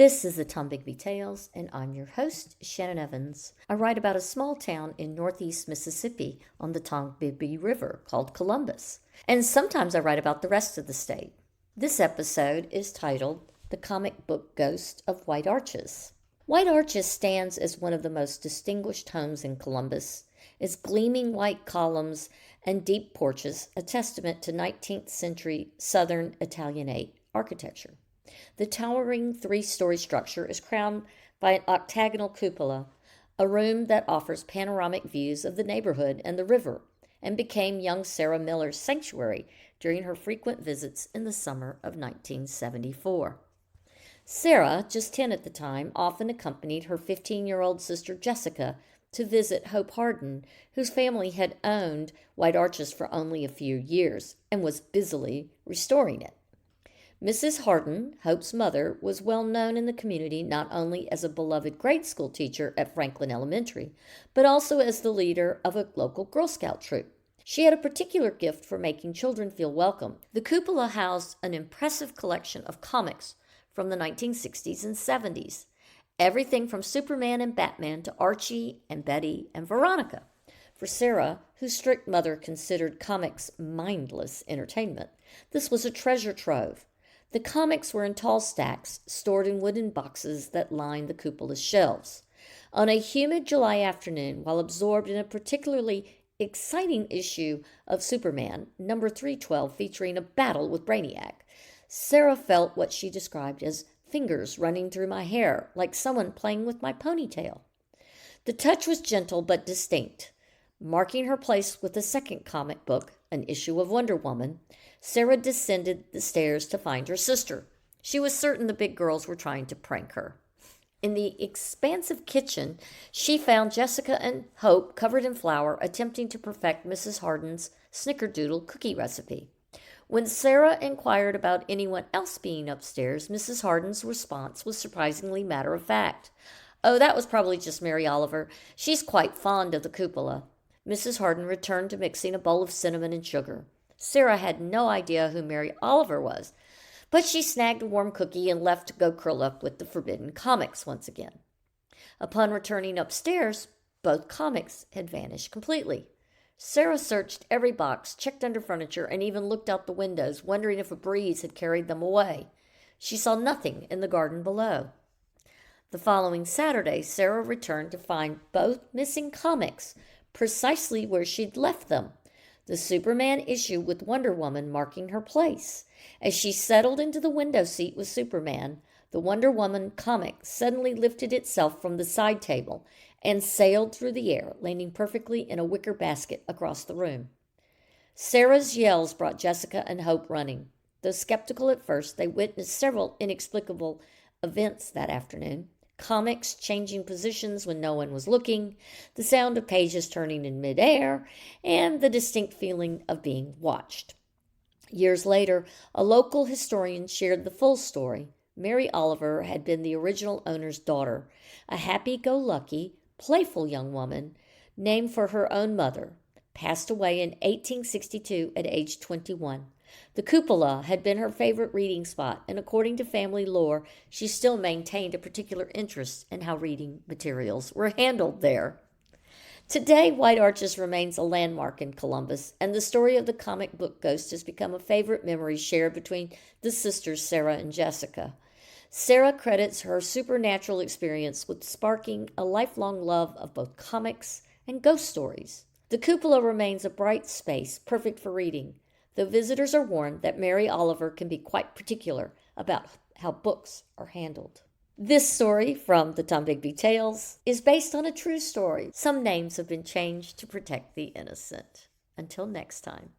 This is the Tombigbee Tales, and I'm your host, Shannon Evans. I write about a small town in northeast Mississippi on the Tombigbee River called Columbus, and sometimes I write about the rest of the state. This episode is titled The Comic Book Ghost of White Arches. White Arches stands as one of the most distinguished homes in Columbus, its gleaming white columns and deep porches, a testament to 19th century Southern Italianate architecture. The towering three-story structure is crowned by an octagonal cupola, a room that offers panoramic views of the neighborhood and the river, and became young Sarah Miller's sanctuary during her frequent visits in the summer of 1974. Sarah, just 10 at the time, often accompanied her 15-year-old sister Jessica to visit Hope Harden, whose family had owned White Arches for only a few years and was busily restoring it. Mrs. Harden, Hope's mother, was well known in the community not only as a beloved grade school teacher at Franklin Elementary, but also as the leader of a local Girl Scout troop. She had a particular gift for making children feel welcome. The cupola housed an impressive collection of comics from the 1960s and 70s, everything from Superman and Batman to Archie and Betty and Veronica. For Sarah, whose strict mother considered comics mindless entertainment, this was a treasure trove. The comics were in tall stacks, stored in wooden boxes that lined the cupola's shelves. On a humid July afternoon, while absorbed in a particularly exciting issue of Superman, number 312, featuring a battle with Brainiac, Sarah felt what she described as fingers running through my hair, like someone playing with my ponytail. The touch was gentle but distinct. Marking her place with the second comic book, an issue of Wonder Woman, Sarah descended the stairs to find her sister. She was certain the big girls were trying to prank her. In the expansive kitchen, she found Jessica and Hope covered in flour, attempting to perfect Mrs. Harden's snickerdoodle cookie recipe. When Sarah inquired about anyone else being upstairs, Mrs. Harden's response was surprisingly matter-of-fact. "Oh, that was probably just Mary Oliver. She's quite fond of the cupola." Mrs. Harden returned to mixing a bowl of cinnamon and sugar. Sarah had no idea who Mary Oliver was, but she snagged a warm cookie and left to go curl up with the forbidden comics once again. Upon returning upstairs, both comics had vanished completely. Sarah searched every box, checked under furniture, and even looked out the windows, wondering if a breeze had carried them away. She saw nothing in the garden below. The following Saturday, Sarah returned to find both missing comics precisely where she'd left them, the Superman issue with Wonder Woman marking her place. As she settled into the window seat with Superman, the Wonder Woman comic suddenly lifted itself from the side table and sailed through the air, landing perfectly in a wicker basket across the room. Sarah's yells brought Jessica and Hope running. Though skeptical at first, they witnessed several inexplicable events that afternoon. Comics changing positions when no one was looking, the sound of pages turning in midair, and the distinct feeling of being watched. Years later, a local historian shared the full story. Mary Oliver had been the original owner's daughter, a happy-go-lucky, playful young woman named for her own mother, passed away in 1862 at age 21. The cupola had been her favorite reading spot, and according to family lore, she still maintained a particular interest in how reading materials were handled there. Today, White Arches remains a landmark in Columbus, and the story of the comic book ghost has become a favorite memory shared between the sisters Sarah and Jessica. Sarah credits her supernatural experience with sparking a lifelong love of both comics and ghost stories. The cupola remains a bright space, perfect for reading, though visitors are warned that Mary Oliver can be quite particular about how books are handled. This story from the Tombigbee Tales is based on a true story. Some names have been changed to protect the innocent. Until next time.